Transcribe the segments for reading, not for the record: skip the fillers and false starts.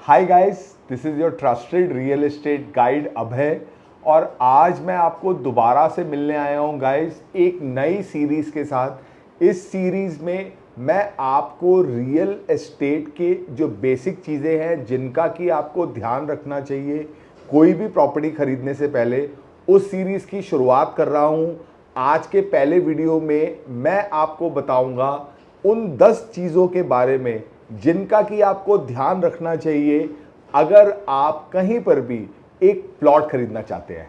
Hi guys, this is your trusted real estate guide Abhay. और आज मैं आपको दोबारा से मिलने आया हूँ गाइस एक नई सीरीज़ के साथ। इस सीरीज़ में मैं आपको रियल एस्टेट के जो बेसिक चीज़ें हैं जिनका कि आपको ध्यान रखना चाहिए कोई भी प्रॉपर्टी खरीदने से पहले, उस सीरीज़ की शुरुआत कर रहा हूँ। आज के पहले वीडियो में मैं आपको बताऊंगा उन 10 चीज़ों के बारे में जिनका कि आपको ध्यान रखना चाहिए अगर आप कहीं पर भी एक प्लॉट खरीदना चाहते हैं।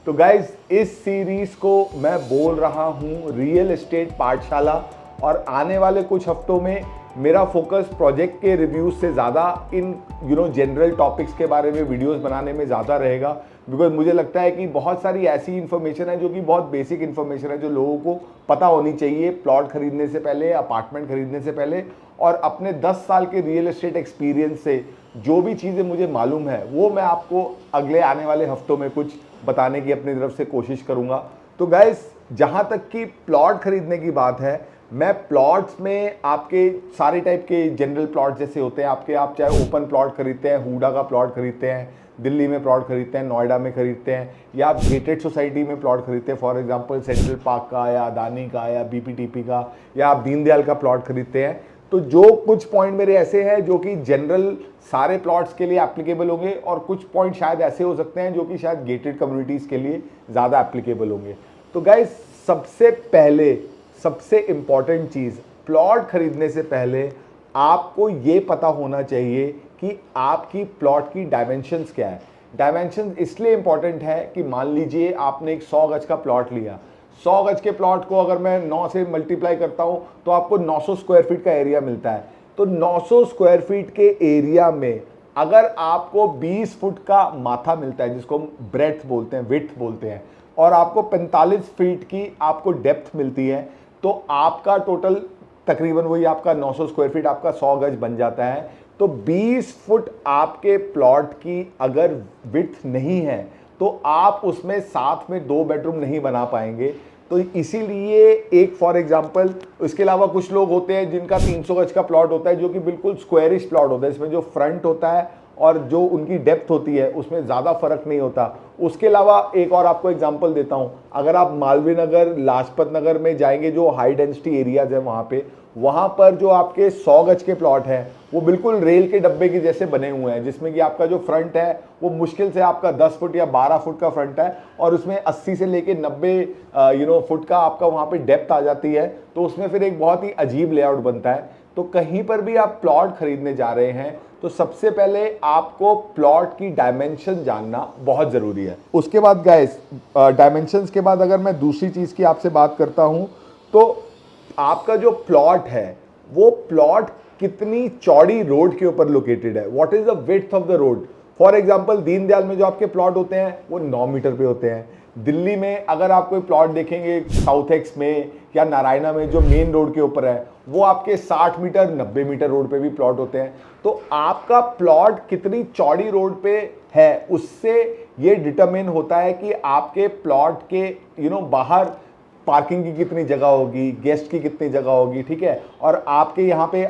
तो गाइज, इस सीरीज को मैं बोल रहा हूं रियल एस्टेट पाठशाला, और आने वाले कुछ हफ्तों में मेरा फोकस प्रोजेक्ट के रिव्यूज से ज़्यादा इन जनरल टॉपिक्स के बारे में वीडियोस बनाने में ज़्यादा रहेगा। बिकॉज मुझे लगता है कि बहुत सारी ऐसी इन्फॉर्मेशन है जो कि बहुत बेसिक इन्फॉर्मेशन है जो लोगों को पता होनी चाहिए प्लॉट खरीदने से पहले, अपार्टमेंट खरीदने से पहले। और अपने 10 साल के रियल एस्टेट एक्सपीरियंस से जो भी चीज़ें मुझे मालूम है वो मैं आपको अगले आने वाले हफ्तों में कुछ बताने की अपनी तरफ से कोशिश करूँगा। तो गाइस, जहाँ तक कि प्लॉट खरीदने की बात है, मैं प्लॉट्स में आपके सारे टाइप के जनरल प्लॉट जैसे होते हैं आपके, आप चाहे ओपन प्लॉट खरीदते हैं, हुडा का प्लॉट खरीदते हैं, दिल्ली में प्लॉट खरीदते हैं, नोएडा में खरीदते हैं, या आप गेटेड सोसाइटी में प्लॉट खरीदते हैं, फॉर एग्जांपल सेंट्रल पार्क का या अदानी का या बीपीटीपी का, या आप दीनदयाल का प्लॉट खरीदते हैं। तो जो कुछ पॉइंट मेरे ऐसे हैं जो कि जनरल सारे प्लॉट्स के लिए एप्लीकेबल होंगे, और कुछ पॉइंट शायद ऐसे हो सकते हैं जो कि शायद गेटेड कम्युनिटीज़ के लिए ज़्यादा एप्लीकेबल होंगे। तो गाइस, सबसे पहले सबसे इंपॉर्टेंट चीज़, प्लॉट खरीदने से पहले आपको ये पता होना चाहिए कि आपकी प्लॉट की डायमेंशंस क्या है। डायमेंशंस इसलिए इंपॉर्टेंट है कि मान लीजिए आपने एक 100 गज का प्लॉट लिया, 100 गज के प्लॉट को अगर मैं 9 से मल्टीप्लाई करता हूं तो आपको 900 स्क्वायर फीट का एरिया मिलता है। तो 900 स्क्वायर फीट के एरिया में अगर आपको 20 फुट का माथा मिलता है, जिसको हम ब्रेड्थ बोलते हैं, विड्थ बोलते हैं, और आपको 45 फीट की आपको डेप्थ मिलती है, तो आपका टोटल तकरीबन वही आपका 900 स्क्वायर फीट आपका 100 गज बन जाता है। तो 20 फुट आपके प्लॉट की अगर विड्थ नहीं है तो आप उसमें साथ में 2 बेडरूम नहीं बना पाएंगे। तो इसीलिए एक फॉर एग्जांपल, इसके अलावा कुछ लोग होते हैं जिनका 300 गज का प्लॉट होता है जो कि बिल्कुल स्क्वायरिश प्लॉट होता है, इसमें जो फ्रंट होता है और जो उनकी डेप्थ होती है उसमें ज़्यादा फर्क नहीं होता। उसके अलावा एक और आपको एग्जांपल देता हूं, अगर आप मालवीय नगर, लाजपत नगर में जाएंगे, जो हाई डेंसिटी एरियाज है वहां पर जो आपके 100 गज के प्लॉट हैं वो बिल्कुल रेल के डब्बे के जैसे बने हुए हैं, जिसमें कि आपका जो फ्रंट है वो मुश्किल से आपका 10 फुट या 12 फुट का फ्रंट है, और उसमें 80 से लेके 90 फुट का आपका वहां पे डेप्थ आ जाती है। तो उसमें फिर एक बहुत ही अजीब लेआउट बनता है। तो कहीं पर भी आप प्लॉट खरीदने जा रहे हैं तो सबसे पहले आपको प्लॉट की डायमेंशन जानना बहुत ज़रूरी है। उसके बाद गाइस, डायमेंशंस के बाद अगर मैं दूसरी चीज़ की आपसे बात करता हूं, तो आपका जो प्लॉट है वो प्लॉट कितनी चौड़ी रोड के ऊपर लोकेटेड है, what is the width of the road. For example, Deendayal में जो आपके प्लॉट होते हैं वो 9 मीटर पे होते हैं। दिल्ली में अगर आप कोई प्लॉट देखेंगे साउथ एक्स में या नारायणा में जो मेन रोड के ऊपर है, वो आपके 60 मीटर 90 मीटर रोड पे भी प्लॉट होते हैं। तो आपका प्लॉट कितनी चौड़ी रोड पे है उससे ये डिटरमिन होता है कि आपके प्लॉट के बाहर पार्किंग की कितनी जगह होगी, गेस्ट की कितनी जगह होगी, ठीक है, और आपके यहाँ पे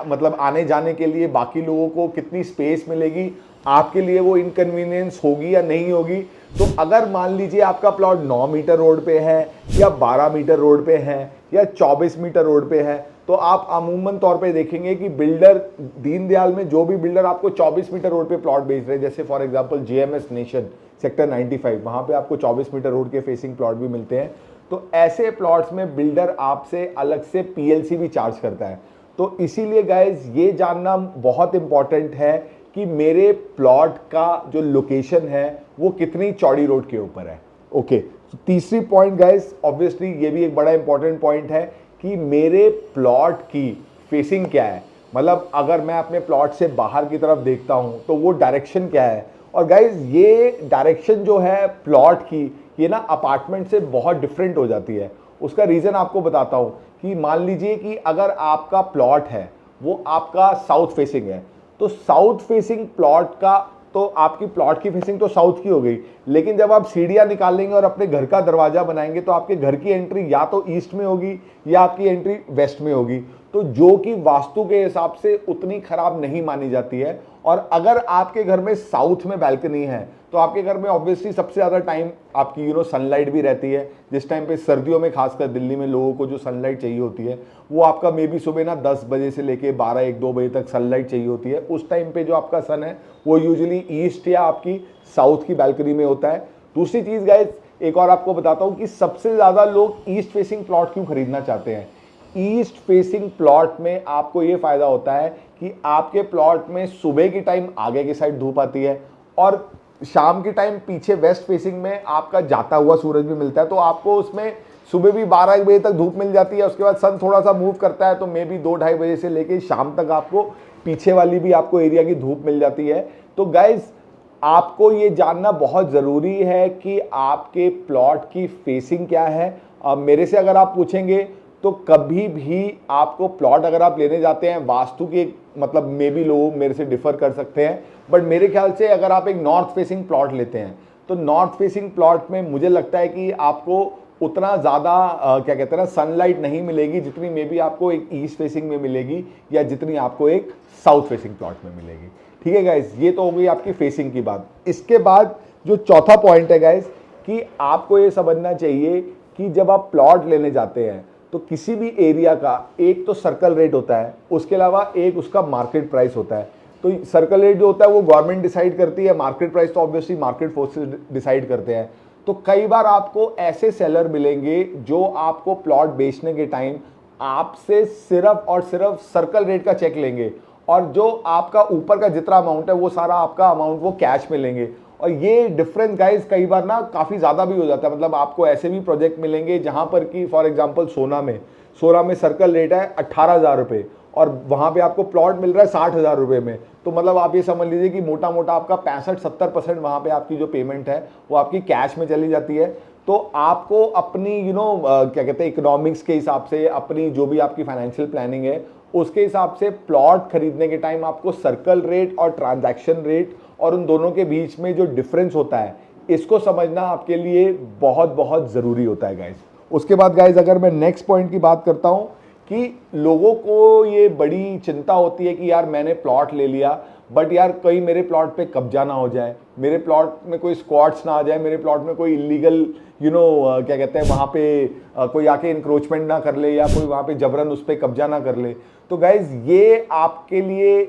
मतलब आने जाने के लिए बाकी लोगों को कितनी स्पेस मिलेगी, आपके लिए वो इनकन्वीनियंस होगी या नहीं होगी। तो अगर मान लीजिए आपका प्लॉट 9 मीटर रोड पे है या 12 मीटर रोड पे है या 24 मीटर रोड पे है, तो आप अमूमन तौर पे देखेंगे कि बिल्डर, दीनदयाल में जो भी बिल्डर आपको 24 मीटर रोड पे प्लॉट बेच रहे हैं, जैसे for example JMS nation sector 95, वहां पे आपको 24 मीटर रोड के फेसिंग प्लॉट भी मिलते हैं। तो ऐसे प्लॉट्स में बिल्डर आपसे अलग से पीएलसी भी चार्ज करता है। तो इसीलिए गाइज, ये जानना बहुत इंपॉर्टेंट है कि मेरे प्लॉट का जो लोकेशन है वो कितनी चौड़ी रोड के ऊपर है। ओके, तो तीसरी पॉइंट गाइज, ऑब्वियसली ये भी एक बड़ा इंपॉर्टेंट पॉइंट है कि मेरे प्लॉट की फेसिंग क्या है। मतलब अगर मैं अपने प्लॉट से बाहर की तरफ देखता हूं तो वो डायरेक्शन क्या है। और गाइज, ये डायरेक्शन जो है प्लॉट की, ये ना अपार्टमेंट से बहुत डिफरेंट हो जाती है। उसका रीज़न आपको बताता हूँ कि मान लीजिए कि अगर आपका प्लॉट है वो आपका साउथ फेसिंग है, तो साउथ फेसिंग प्लॉट का, तो आपकी प्लॉट की फेसिंग तो साउथ की हो गई, लेकिन जब आप सीढ़ियाँ निकालेंगे और अपने घर का दरवाजा बनाएंगे तो आपके घर की एंट्री या तो ईस्ट में होगी या आपकी एंट्री वेस्ट में होगी। तो जो कि वास्तु के हिसाब से उतनी खराब नहीं मानी जाती है। और अगर आपके घर में साउथ में बैल्कनी है तो आपके घर में ऑब्वियसली सबसे ज़्यादा टाइम आपकी सनलाइट भी रहती है। जिस टाइम पे सर्दियों में खासकर दिल्ली में लोगों को जो सनलाइट चाहिए होती है वो आपका मे बी सुबह ना 10 बजे से लेके 12-1-2 बजे तक सनलाइट चाहिए होती है। उस टाइम पे जो आपका सन है वो यूजुअली ईस्ट या आपकी साउथ की बैल्कनी में होता है। दूसरी चीज़ गाइस, एक और आपको बताता हूँ कि सबसे ज़्यादा लोग ईस्ट फेसिंग प्लॉट क्यों खरीदना चाहते हैं। ईस्ट फेसिंग प्लॉट में आपको ये फायदा होता है कि आपके प्लॉट में सुबह की टाइम आगे की साइड धूप आती है और शाम की टाइम पीछे वेस्ट फेसिंग में आपका जाता हुआ सूरज भी मिलता है। तो आपको उसमें सुबह भी 12 बजे तक धूप मिल जाती है, उसके बाद सन थोड़ा सा मूव करता है तो मे बी 2-2:30 बजे से लेके शाम तक आपको पीछे वाली भी आपको एरिया की धूप मिल जाती है। तो गाइज आपको ये जानना बहुत ज़रूरी है कि आपके प्लॉट की फेसिंग क्या है। मेरे से अगर आप पूछेंगे तो कभी भी आपको प्लॉट अगर आप लेने जाते हैं वास्तु के मतलब मे भी लोग मेरे से डिफर कर सकते हैं, बट मेरे ख्याल से अगर आप एक नॉर्थ फेसिंग प्लॉट लेते हैं तो नॉर्थ फेसिंग प्लॉट में मुझे लगता है कि आपको उतना ज़्यादा क्या कहते हैं ना सनलाइट नहीं मिलेगी जितनी मे बी आपको एक ईस्ट फेसिंग में मिलेगी या जितनी आपको एक साउथ फेसिंग प्लॉट में मिलेगी। ठीक है गाइज, ये तो हो गई आपकी फेसिंग की बात। इसके बाद जो चौथा पॉइंट है गाइज कि आपको ये समझना चाहिए कि जब आप प्लॉट लेने जाते हैं तो किसी भी एरिया का एक तो सर्कल रेट होता है, उसके अलावा एक उसका मार्केट प्राइस होता है। तो सर्कल रेट जो होता है वो गवर्नमेंट डिसाइड करती है, मार्केट प्राइस तो ऑब्वियसली मार्केट फोर्सेस डिसाइड करते हैं। तो कई बार आपको ऐसे सेलर मिलेंगे जो आपको प्लॉट बेचने के टाइम आपसे सिर्फ और सिर्फ सर्कल रेट का चेक लेंगे और जो आपका ऊपर का जितना अमाउंट है वो सारा आपका अमाउंट वो कैश में लेंगे। और ये डिफरेंस गाइस कई बार ना काफ़ी ज़्यादा भी हो जाता है। मतलब आपको ऐसे भी प्रोजेक्ट मिलेंगे जहां पर कि फॉर एग्जांपल सोना में सर्कल रेट है 18,000 रुपये और वहां पे आपको प्लॉट मिल रहा है 60,000 रुपये में। तो मतलब आप ये समझ लीजिए कि मोटा मोटा आपका 65-70% वहां पे आपकी जो पेमेंट है वो आपकी कैश में चली जाती है। तो आपको अपनी क्या कहते हैं इकोनॉमिक्स के हिसाब से, अपनी जो भी आपकी फाइनेंशियल प्लानिंग है उसके हिसाब से प्लॉट खरीदने के टाइम आपको सर्कल रेट और ट्रांजैक्शन रेट और उन दोनों के बीच में जो डिफरेंस होता है इसको समझना आपके लिए बहुत बहुत ज़रूरी होता है गाइज। उसके बाद गाइज अगर मैं नेक्स्ट पॉइंट की बात करता हूँ कि लोगों को ये बड़ी चिंता होती है कि यार मैंने प्लॉट ले लिया बट यार कहीं मेरे प्लॉट पे कब्जा ना हो जाए, मेरे प्लॉट में कोई स्क्वाड्स ना आ जाए, मेरे प्लॉट में कोई इलीगल क्या कहते हैं वहाँ पे कोई आके इंक्रोचमेंट ना कर ले या कोई वहाँ पे जबरन उस पर कब्जा ना कर ले। तो गाइज ये आपके लिए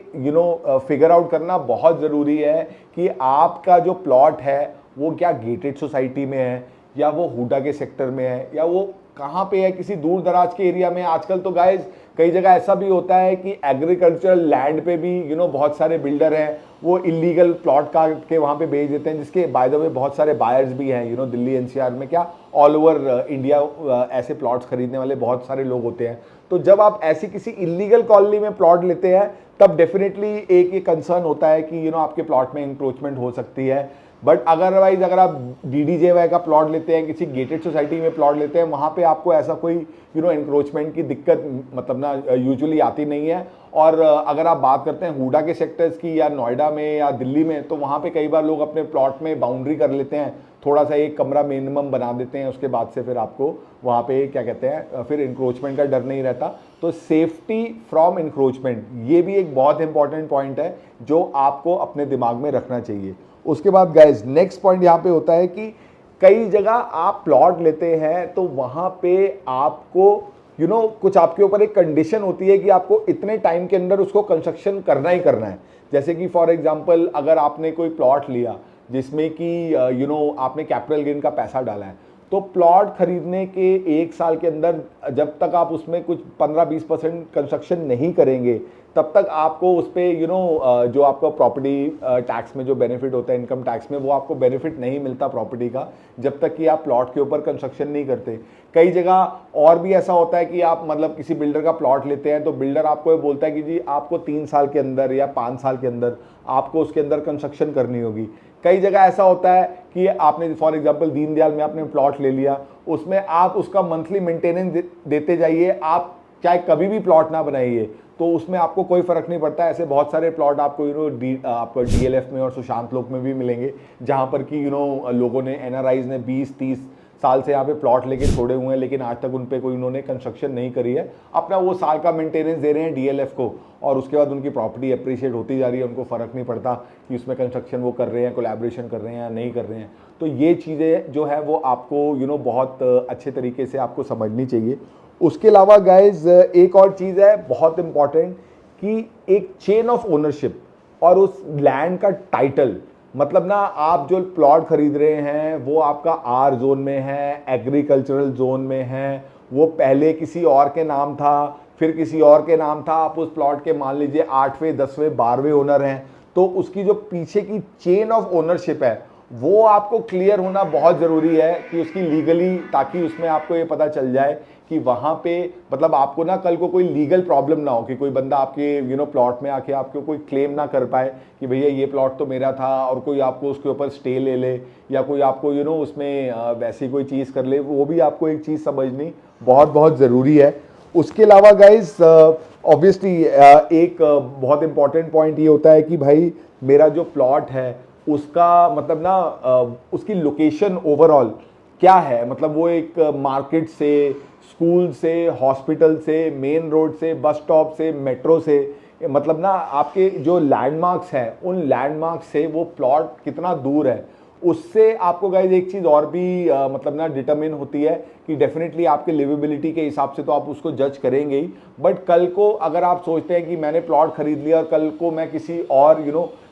फिगर आउट करना बहुत ज़रूरी है कि आपका जो प्लॉट है वो क्या गेटेड सोसाइटी में है या वो हुडा के सेक्टर में है या वो कहाँ पे है, किसी दूर दराज के एरिया में। आजकल तो गाइज कई जगह ऐसा भी होता है कि एग्रीकल्चरल लैंड पे भी बहुत सारे बिल्डर हैं वो इलीगल प्लॉट काट के वहाँ पे बेच देते हैं, जिसके बाय द वे बहुत सारे बायर्स भी हैं दिल्ली एनसीआर में क्या ऑल ओवर इंडिया ऐसे प्लॉट्स खरीदने वाले बहुत सारे लोग होते हैं। तो जब आप ऐसी किसी इलीगल कॉलोनी में प्लॉट लेते हैं तब डेफिनेटली एक ये कंसर्न होता है कि आपके प्लॉट में इंक्रोचमेंट हो सकती है। बट अदरवाइज अगर आप डीडीजेवाई का प्लॉट लेते हैं, किसी गेटेड सोसाइटी में प्लॉट लेते हैं, वहाँ पे आपको ऐसा कोई इंक्रोचमेंट की दिक्कत मतलब ना यूजुअली आती नहीं है। और अगर आप बात करते हैं हुडा के सेक्टर्स की या नोएडा में या दिल्ली में तो वहाँ पे कई बार लोग अपने प्लॉट में बाउंड्री कर लेते हैं, थोड़ा सा एक कमरा मिनिमम बना देते हैं, उसके बाद से फिर आपको वहाँ पे क्या कहते हैं फिर इंक्रोचमेंट का डर नहीं रहता। तो सेफ्टी फ्रॉम इंक्रोचमेंट ये भी एक बहुत इंपॉर्टेंट पॉइंट है जो आपको अपने दिमाग में रखना चाहिए। उसके बाद गाइज नेक्स्ट पॉइंट यहाँ पे होता है कि कई जगह आप प्लॉट लेते हैं तो वहाँ पे आपको कुछ आपके ऊपर एक कंडीशन होती है कि आपको इतने टाइम के अंदर उसको कंस्ट्रक्शन करना ही करना है। जैसे कि फॉर एग्जांपल अगर आपने कोई प्लॉट लिया जिसमें कि आपने कैपिटल गेन का पैसा डाला है तो प्लॉट खरीदने के 1 साल के अंदर जब तक आप उसमें कुछ 15-20% कंस्ट्रक्शन नहीं करेंगे तब तक आपको उस पर जो आपका प्रॉपर्टी टैक्स में जो बेनिफिट होता है इनकम टैक्स में वो आपको बेनिफिट नहीं मिलता प्रॉपर्टी का जब तक कि आप प्लॉट के ऊपर कंस्ट्रक्शन नहीं करते। कई जगह और भी ऐसा होता है कि आप मतलब किसी बिल्डर का प्लॉट लेते हैं तो बिल्डर आपको ये बोलता है कि जी आपको 3 साल के अंदर या 5 साल के अंदर आपको उसके अंदर कंस्ट्रक्शन करनी होगी। कई जगह ऐसा होता है कि आपने फॉर एग्जांपल दीनदयाल में आपने प्लॉट ले लिया, उसमें आप उसका मंथली मेंटेनेंस देते जाइए, आप चाहे कभी भी प्लॉट ना बनाइए तो उसमें आपको कोई फर्क नहीं पड़ता। ऐसे बहुत सारे प्लॉट आपको आपको डीएलएफ में और सुशांत लोक में भी मिलेंगे जहां पर कि लोगों ने एनआरआईज ने 20-30 साल से यहाँ पे प्लॉट लेके छोड़े हुए हैं, लेकिन आज तक उन पे कोई उन्होंने कंस्ट्रक्शन नहीं करी है। अपना वो साल का मेंटेनेंस दे रहे हैं डीएलएफ को, और उसके बाद उनकी प्रॉपर्टी अप्रिशिएट होती जा रही है। उनको फ़र्क नहीं पड़ता कि उसमें कंस्ट्रक्शन वो कर रहे हैं, कोलैबोरेशन कर रहे हैं या नहीं कर रहे हैं। तो ये चीज़ें जो है वो आपको बहुत अच्छे तरीके से आपको समझनी चाहिए। उसके अलावा गाइज एक और चीज़ है बहुत इंपॉर्टेंट, कि एक चेन ऑफ ओनरशिप और उस लैंड का टाइटल, मतलब ना आप जो प्लॉट खरीद रहे हैं वो आपका आर जोन में है, एग्रीकल्चरल जोन में है, वो पहले किसी और के नाम था, फिर किसी और के नाम था, आप उस प्लॉट के मान लीजिए 8वें 10वें 12वें ओनर हैं, तो उसकी जो पीछे की चेन ऑफ ओनरशिप है वो आपको क्लियर होना बहुत ज़रूरी है कि उसकी लीगली, ताकि उसमें आपको ये पता चल जाए कि वहाँ पे मतलब आपको ना कल को कोई लीगल प्रॉब्लम ना हो, कि कोई बंदा आपके प्लॉट में आके आपको कोई क्लेम ना कर पाए कि भैया ये प्लॉट तो मेरा था, और कोई आपको उसके ऊपर स्टे ले ले, या कोई आपको उसमें वैसी कोई चीज़ कर ले। वो भी आपको एक चीज़ समझनी बहुत बहुत ज़रूरी है। उसके अलावा गाइज ऑब्वियसली एक बहुत इंपॉर्टेंट पॉइंट ये होता है कि भाई मेरा जो प्लॉट है उसका मतलब ना उसकी लोकेशन ओवरऑल क्या है, मतलब वो एक मार्केट से, स्कूल से, हॉस्पिटल से, मेन रोड से, बस स्टॉप से, मेट्रो से, मतलब ना आपके जो लैंडमार्क्स हैं उन लैंडमार्क से वो प्लॉट कितना दूर है, उससे आपको गाइज एक चीज़ और भी मतलब ना डिटरमिन होती है कि डेफिनेटली आपके लिवेबिलिटी के हिसाब से तो आप उसको जज करेंगे ही, बट कल को अगर आप सोचते हैं कि मैंने प्लॉट खरीद लिया और कल को मैं किसी और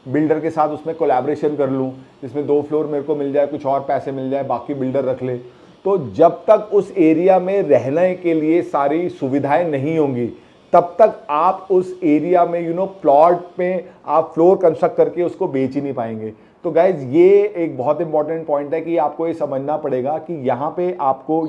बिल्डर के साथ उसमें कोलैबोरेशन कर लूँ, जिसमें 2 फ्लोर मेरे को मिल जाए, कुछ और पैसे मिल जाए, बाकी बिल्डर रख ले, तो जब तक उस एरिया में रहने के लिए सारी सुविधाएं नहीं होंगी तब तक आप उस एरिया में प्लॉट में आप फ्लोर कंस्ट्रक्ट करके उसको बेच ही नहीं पाएंगे। तो गाइज ये एक बहुत इंपॉर्टेंट पॉइंट है कि आपको ये समझना पड़ेगा कि यहाँ पे आपको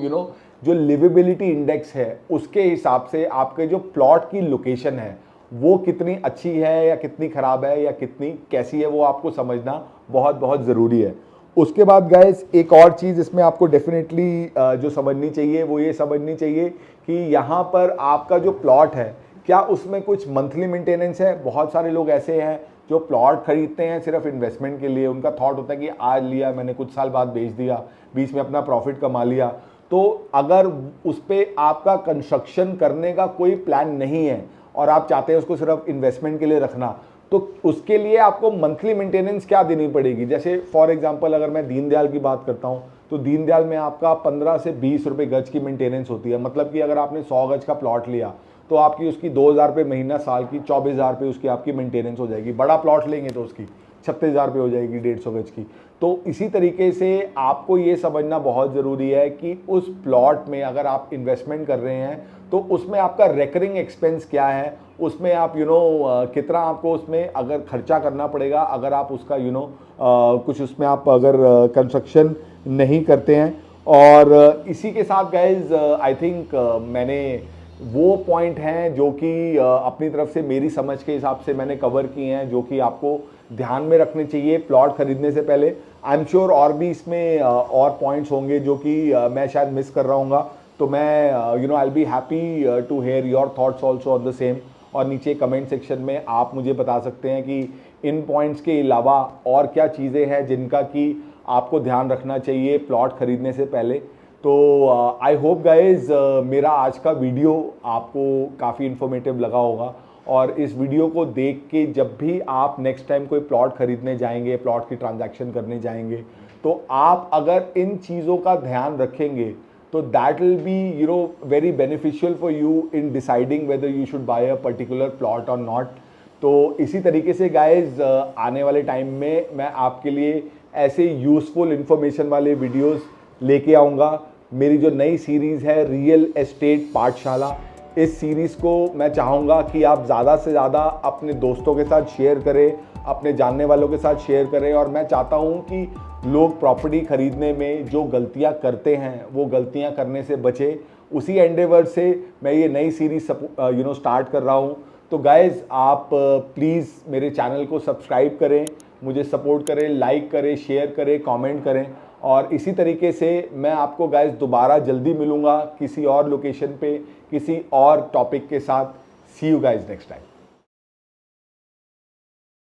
जो लिवेबिलिटी इंडेक्स है उसके हिसाब से आपके जो प्लॉट की लोकेशन है वो कितनी अच्छी है या कितनी ख़राब है या कितनी कैसी है, वो आपको समझना बहुत बहुत ज़रूरी है। उसके बाद गाइस एक और चीज़ इसमें आपको डेफिनेटली जो समझनी चाहिए वो ये समझनी चाहिए कि यहाँ पर आपका जो प्लॉट है क्या उसमें कुछ मंथली मेंटेनेंस है। बहुत सारे लोग ऐसे हैं जो प्लॉट खरीदते हैं सिर्फ इन्वेस्टमेंट के लिए, उनका थॉट होता है कि आज लिया मैंने, कुछ साल बाद बेच दिया, बीच में अपना प्रॉफिट कमा लिया। तो अगर उस पर आपका कंस्ट्रक्शन करने का कोई प्लान नहीं है और आप चाहते हैं उसको सिर्फ इन्वेस्टमेंट के लिए रखना, तो उसके लिए आपको मंथली मेंटेनेंस क्या देनी पड़ेगी। जैसे फॉर एग्जांपल अगर मैं दीनदयाल की बात करता हूं तो दीनदयाल में आपका 15 से 20 रुपए गज की मेंटेनेंस होती है। मतलब कि अगर आपने 100 गज का प्लॉट लिया तो आपकी उसकी 2,000 रुपये महीना, साल की 24,000 रुपये उसकी आपकी मेंटेनेंस हो जाएगी। बड़ा प्लॉट लेंगे तो उसकी 36,000 रुपये हो जाएगी 150 गज की। तो इसी तरीके से आपको ये समझना बहुत ज़रूरी है कि उस प्लॉट में अगर आप इन्वेस्टमेंट कर रहे हैं तो उसमें आपका रेकरिंग एक्सपेंस क्या है, उसमें आप कितना आपको उसमें अगर खर्चा करना पड़ेगा अगर आप उसका कुछ उसमें आप अगर कंस्ट्रक्शन नहीं करते हैं। और इसी के साथ गाइज आई थिंक मैंने वो पॉइंट हैं जो कि अपनी तरफ से मेरी समझ के हिसाब से मैंने कवर किए हैं, जो कि आपको ध्यान में रखने चाहिए प्लॉट खरीदने से पहले। आई एम श्योर और भी इसमें और पॉइंट्स होंगे जो कि मैं शायद मिस कर रहा हूँगा, तो मैं I will be happy to hear your thoughts also on the same. और नीचे कमेंट सेक्शन में आप मुझे बता सकते हैं कि इन पॉइंट्स के अलावा और क्या चीज़ें हैं जिनका कि आपको ध्यान रखना चाहिए प्लॉट खरीदने से पहले। तो आई होप गाइज मेरा आज का वीडियो आपको काफ़ी इन्फॉर्मेटिव लगा होगा, और इस वीडियो को देख के जब भी आप नेक्स्ट टाइम कोई प्लॉट खरीदने जाएंगे, प्लॉट की ट्रांजैक्शन करने जाएंगे, तो आप अगर इन चीज़ों का ध्यान रखेंगे तो that will be very beneficial for you in deciding whether you should buy a particular plot और नॉट। तो इसी तरीके से गाइज आने वाले टाइम में मैं आपके लिए ऐसे यूज़फुल इंफॉर्मेशन वाले वीडियोस लेके आऊँगा। मेरी जो नई सीरीज़ है रियल एस्टेट पाठशाला, इस सीरीज़ को मैं चाहूँगा कि आप ज़्यादा से ज़्यादा अपने दोस्तों के साथ शेयर करें, अपने जानने वालों के साथ शेयर करें। और मैं चाहता हूँ कि लोग प्रॉपर्टी खरीदने में जो गलतियाँ करते हैं वो गलतियाँ करने से बचे। उसी एंडेवर से मैं ये नई सीरीज़ स्टार्ट कर रहा हूँ। तो गाइज़ आप प्लीज़ मेरे चैनल को सब्सक्राइब करें, मुझे सपोर्ट करें, लाइक करें, शेयर करें, कमेंट करें। और इसी तरीके से मैं आपको गाइज़ दोबारा जल्दी मिलूँगा किसी और लोकेशन पे, किसी और टॉपिक के साथ। सी यू गाइज़ नेक्स्ट टाइम।